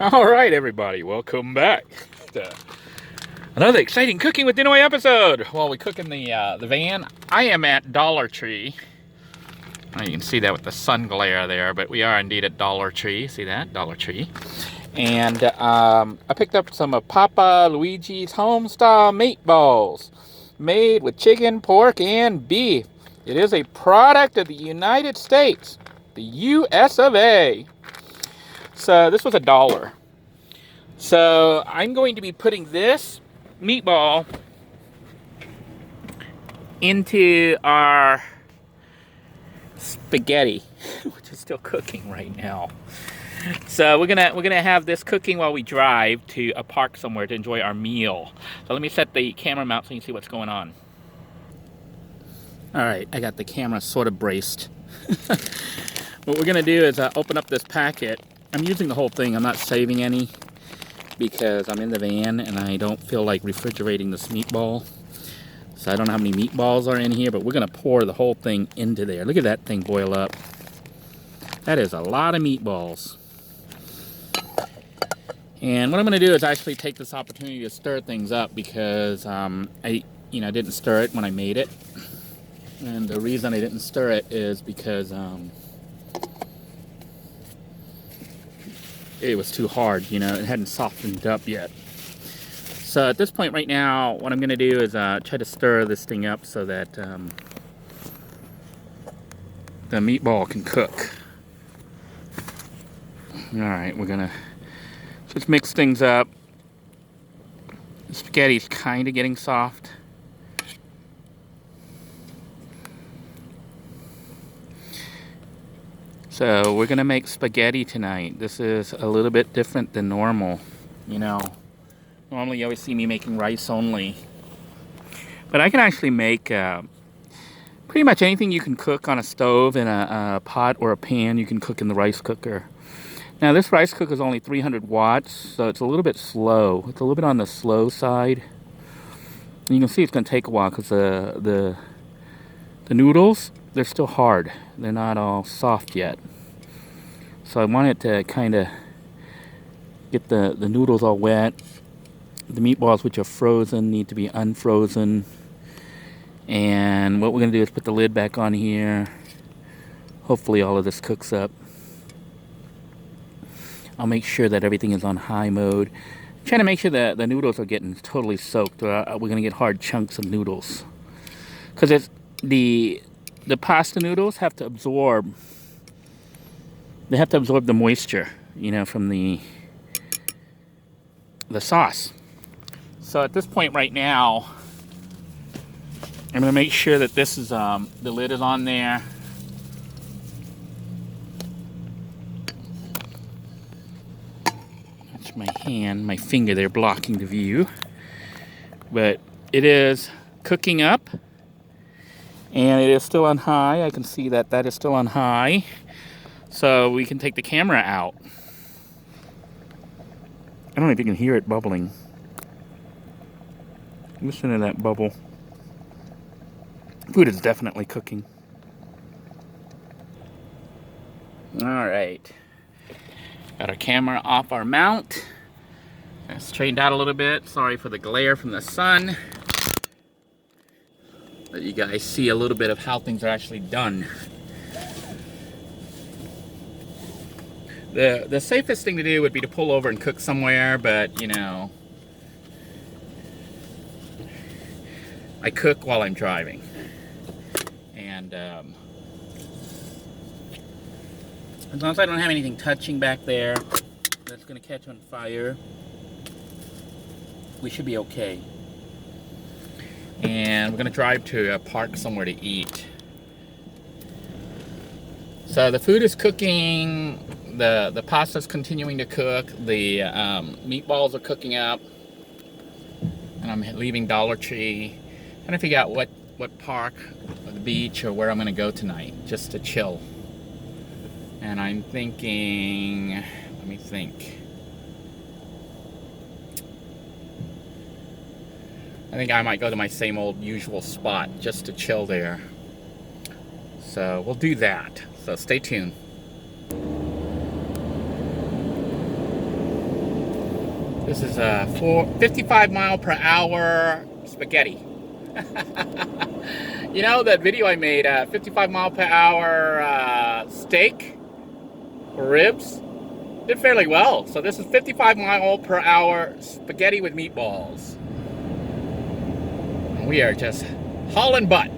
All right, everybody, welcome back to another exciting cooking with Dinaway episode. While we cook in the van, I am at Dollar Tree. You can see that with the sun glare there, but we are indeed at Dollar Tree. See that? Dollar Tree. And I picked up some of Papa Luigi's home-style meatballs, made with chicken, pork, and beef. It is a product of the United States, the US of A. So this was $1. So I'm going to be putting this meatball into our spaghetti, which is still cooking right now. So we're gonna have this cooking while we drive to a park somewhere to enjoy our meal. So let me set the camera mount so you can see what's going on. All right, I got the camera sort of braced. What we're gonna do is open up this packet. I'm using the whole thing. I'm not saving any, because I'm in the van and I don't feel like refrigerating this meatball. So I don't know how many meatballs are in here, but we're gonna pour the whole thing into there. Look at that thing boil up. That is a lot of meatballs. And what I'm gonna do is actually take this opportunity to stir things up, because I didn't stir it when I made it. And the reason I didn't stir it is because it was too hard, it hadn't softened up yet. So at this point right now, what I'm going to do is try to stir this thing up so that the meatball can cook. Alright, we're going to just mix things up. The spaghetti's kind of getting soft. So we're going to make spaghetti tonight. This is a little bit different than normal, Normally you always see me making rice only. But I can actually make pretty much anything you can cook on a stove, in a pot or a pan, you can cook in the rice cooker. Now this rice cooker is only 300 watts, so it's a little bit slow. It's a little bit on the slow side. And you can see it's going to take a while because the noodles, they're still hard. They're not all soft yet. So I want it to kind of get the noodles all wet. The meatballs, which are frozen, need to be unfrozen. And what we're going to do is put the lid back on here. Hopefully all of this cooks up. I'll make sure that everything is on high mode. I'm trying to make sure that the noodles are getting totally soaked. We're going to get hard chunks of noodles. Because the pasta noodles have to absorb. They have to absorb the moisture, from the sauce. So at this point right now, I'm going to make sure that this is the lid is on there. That's my finger there blocking the view. But it is cooking up, and it is still on high. I can see that is still on high. So we can take the camera out. I don't know if you can hear it bubbling. Listen to that bubble. Food is definitely cooking. Alright. Got our camera off our mount. Straightened out a little bit. Sorry for the glare from the sun. Let you guys see a little bit of how things are actually done. The safest thing to do would be to pull over and cook somewhere, but I cook while I'm driving. And as long as I don't have anything touching back there that's going to catch on fire, we should be okay. And we're going to drive to a park somewhere to eat. So the food is cooking. The pasta's continuing to cook. The meatballs are cooking up. And I'm leaving Dollar Tree. Trying to figure out what park or the beach or where I'm going to go tonight, just to chill. And I'm thinking, let me think. I think I might go to my same old usual spot just to chill there. So we'll do that. So stay tuned. This is a 55 mile per hour spaghetti. You know that video I made, 55 mile per hour steak or ribs? Did fairly well. So this is 55 mile per hour spaghetti with meatballs. And we are just hauling butt,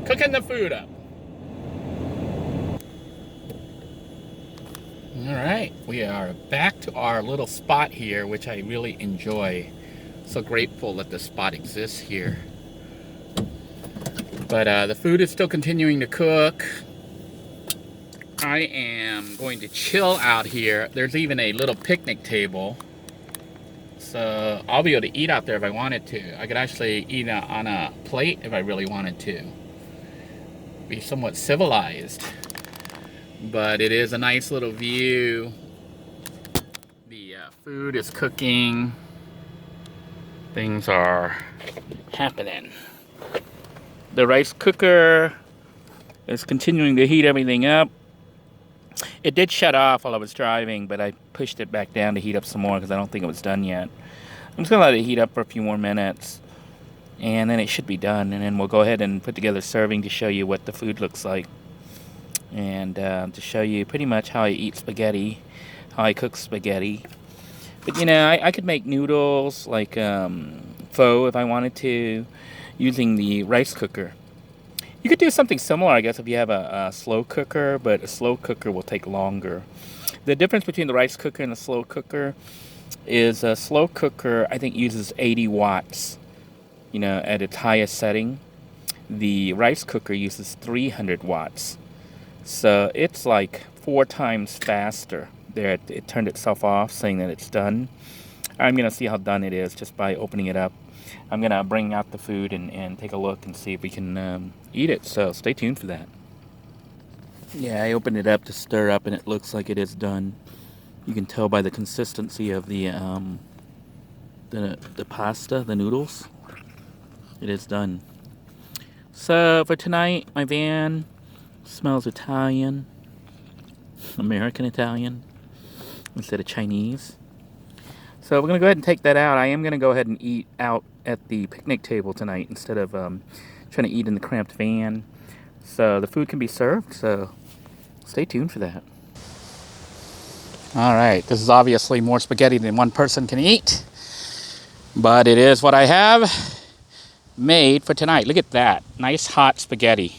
cooking the food up. All right, we are back to our little spot here, which I really enjoy. So grateful that this spot exists here. But the food is still continuing to cook. I am going to chill out here. There's even a little picnic table. So I'll be able to eat out there if I wanted to. I could actually eat on a plate if I really wanted to. Be somewhat civilized. But it is a nice little view. The food is cooking. Things are happening. The rice cooker is continuing to heat everything up. It did shut off while I was driving, but I pushed it back down to heat up some more because I don't think it was done yet. I'm just going to let it heat up for a few more minutes, and then it should be done. And then we'll go ahead and put together serving to show you what the food looks like. And to show you pretty much how I eat spaghetti, how I cook spaghetti. But you know, I could make noodles like pho if I wanted to, using the rice cooker. You could do something similar, I guess, if you have a slow cooker, but a slow cooker will take longer. The difference between the rice cooker and the slow cooker is a slow cooker, I think, uses 80 watts, you know, at its highest setting. The rice cooker uses 300 watts. So it's like 4 times faster. There, it turned itself off, saying that it's done. I'm going to see how done it is just by opening it up. I'm going to bring out the food and take a look and see if we can eat it. So stay tuned for that. Yeah, I opened it up to stir up, and it looks like it is done. You can tell by the consistency of the pasta, the noodles. It is done. So for tonight, my van smells Italian, American Italian, instead of Chinese. So we're going to go ahead and take that out. I am going to go ahead and eat out at the picnic table tonight instead of trying to eat in the cramped van. So the food can be served, so stay tuned for that. All right, this is obviously more spaghetti than one person can eat, but it is what I have made for tonight. Look at that, nice hot spaghetti.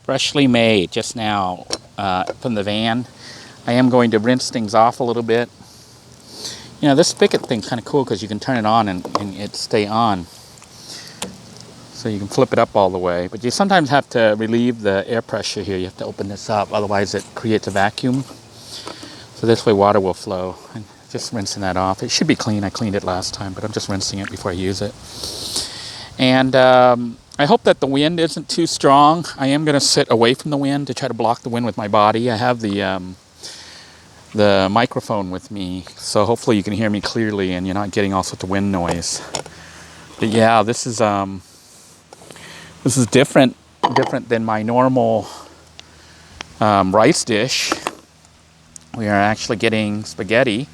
Freshly made just now from the van. I am going to rinse things off a little bit. You know, this spigot thing's kind of cool because you can turn it on and it stay on. So you can flip it up all the way. But you sometimes have to relieve the air pressure here. You have to open this up, otherwise it creates a vacuum. So this way water will flow. And just rinsing that off. It should be clean. I cleaned it last time, but I'm just rinsing it before I use it. And I hope that the wind isn't too strong. I am going to sit away from the wind to try to block the wind with my body. I have the microphone with me, so hopefully you can hear me clearly and you're not getting all sorts of wind noise. But yeah, this is different than my normal rice dish. We are actually getting spaghetti.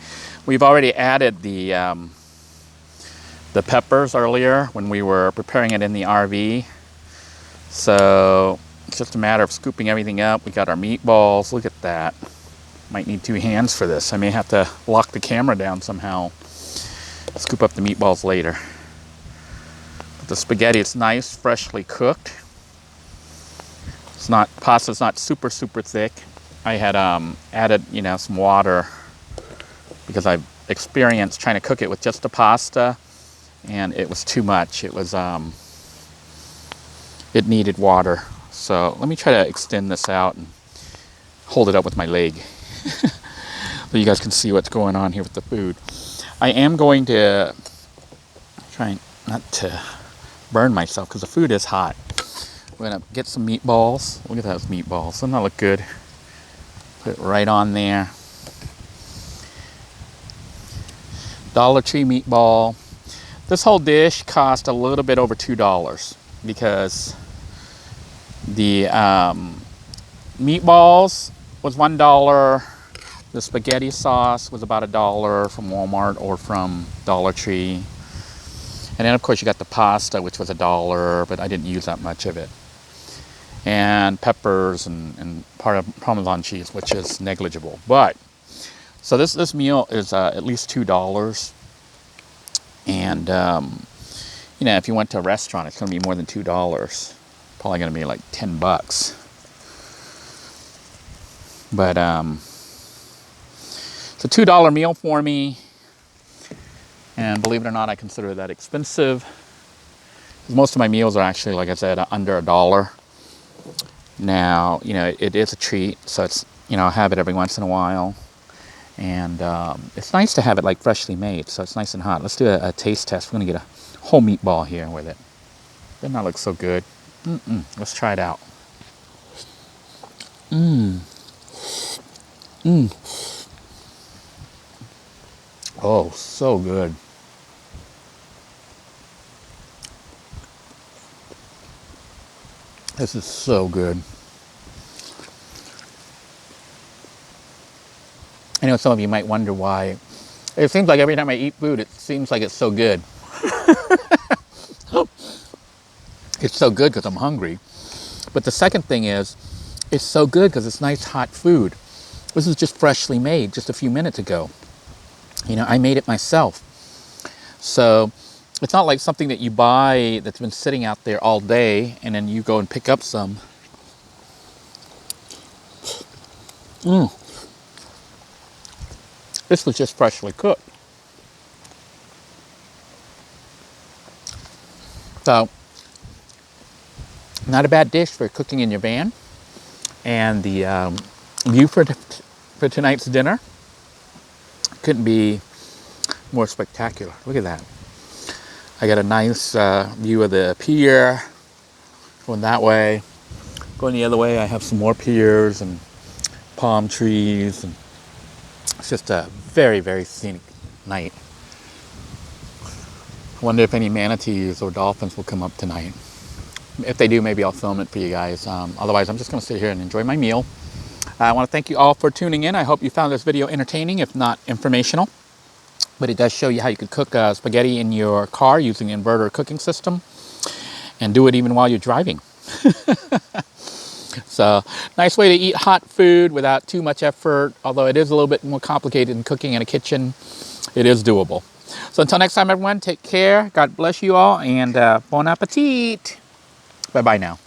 We've already added the peppers earlier when we were preparing it in the RV. So it's just a matter of scooping everything up. We got our meatballs. Look at that. Might need 2 hands for this. I may have to lock the camera down somehow. Scoop up the meatballs later. But the spaghetti, it's nice, freshly cooked. Pasta's not super thick. I had added, you know, some water because I've experienced trying to cook it with just the pasta, and it was too much. It was it needed water. So let me try to extend this out and hold it up with my leg so you guys can see what's going on here with the food. I am going to try not to burn myself because the food is hot. We're gonna get some meatballs. Look at those meatballs. Doesn't that look good? Put it right on there. Dollar Tree meatball. This whole dish cost a little bit over $2 because the meatballs was $1. The spaghetti sauce was about $1 from Walmart or from Dollar Tree. And then of course you got the pasta, which was $1, but I didn't use that much of it. And peppers and part of Parmesan cheese, which is negligible. But so this meal is at least $2. And you know, if you went to a restaurant, it's going to be more than $2. Probably going to be like $10. But it's a $2 meal for me. And believe it or not, I consider that expensive. Most of my meals are actually, like I said, under $1. Now, you know, it is a treat, so it's, you know, I have it every once in a while. And it's nice to have it like freshly made, so it's nice and hot. Let's do a taste test. We're gonna get a whole meatball here with it. Doesn't that look so good? Let's try it out. Oh, so good. This is so good. I know some of you might wonder why. It seems like every time I eat food, it seems like it's so good. It's so good because I'm hungry. But the second thing is, it's so good because it's nice hot food. This is just freshly made just a few minutes ago. You know, I made it myself. So it's not like something that you buy that's been sitting out there all day and then you go and pick up some. This was just freshly cooked. So, not a bad dish for cooking in your van. And the view for tonight's dinner couldn't be more spectacular. Look at that. I got a nice view of the pier going that way. Going the other way, I have some more piers and palm trees. And it's just a very, very scenic night. I wonder if any manatees or dolphins will come up tonight. If they do, maybe I'll film it for you guys. Otherwise, I'm just going to sit here and enjoy my meal. I want to thank you all for tuning in. I hope you found this video entertaining, if not informational. But it does show you how you could cook spaghetti in your car using the inverter cooking system. And do it even while you're driving. So, nice way to eat hot food without too much effort. Although it is a little bit more complicated than cooking in a kitchen, it is doable. So until next time, everyone, take care. God bless you all, and bon appetit. Bye-bye now.